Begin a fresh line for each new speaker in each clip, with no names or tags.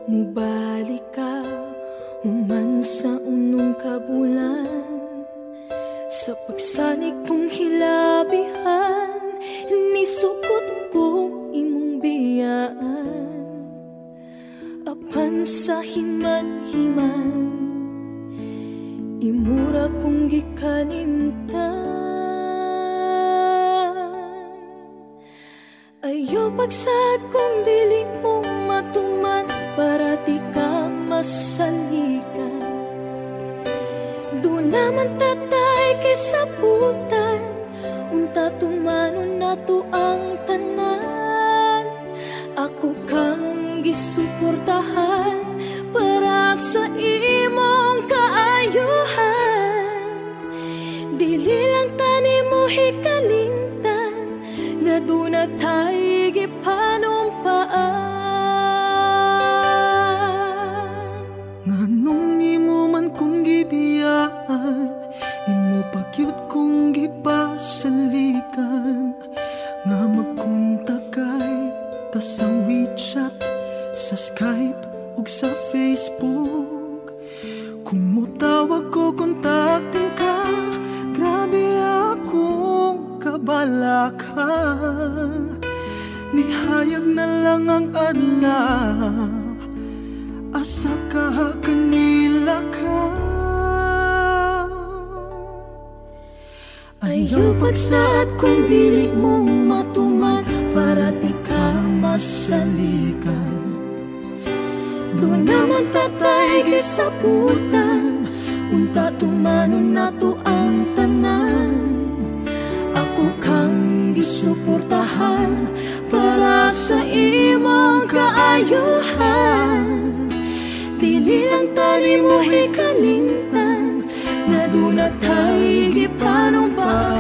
Mubalik ka human sa unong kabulan, sa pagsalig kong hilabihan, nisukot ko imong biyaan. Apan sa himan-himan, imura kong gikalimtan. Ayaw pagsad kung dili mo matuman, para di ka masalikan. Doon naman tatay kisabutan, unta tumanon nato ang tanan. Ako kang gisuportahan para sa imong kaayuhan. Dili lang tani mo hikalimtan, nga doon na tayo gipanumpaan.
Nganong imo man kong gibiyaan, imo pagyud kong gipasalikan, nga magkontakay ta sa WeChat, sa Skype ug sa Facebook. Kung mutawag ko kontaktin ka, grabe akong kabalaka. Nihayag na lang ang anak, asa ka kanila ka.
Ayaw pagsad kung dili mong matuman, para di ka masalikan. Doon naman tatay gisabutan, unta tumanon nato ang tanan. Ako kang gisuportahan para sa imong kaayuhan. Dili lang tani mo hikalimtan, nga doon na tayo gipanumpaan.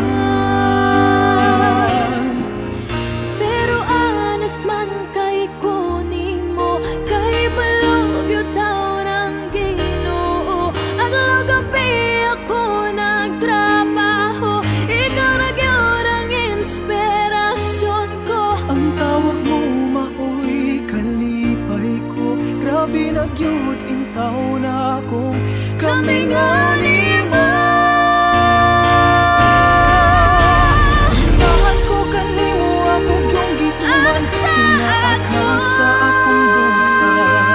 Pero honest man kay ko nimo, kay balog yun daw ng Ginoo. Adlaw gabi ako nagtrabaho, ikaw na gyud ang inspirasyon ko.
Ang tawag mo maoy kalipay ko, grabe na gyud intaw na akong kami nga lima. Usahan ko kanimo ako yung gituman, tinaaka sa akong duha.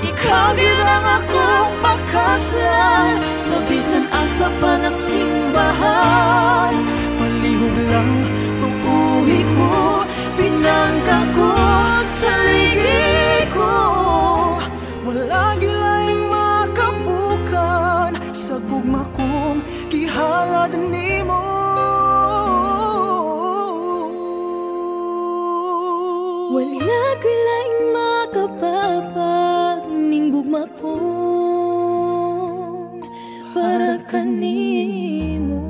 Ikaw gid ang akong pakaslan, sa bisan asa pa na simbahan. Palihog lang tuuhi ko, pinangka ko sa ligi ko. Wala gilaing makabukan sa gugma kong gihalad nimo.
Wala gilaing makapapag ning gugma kong para kanimo.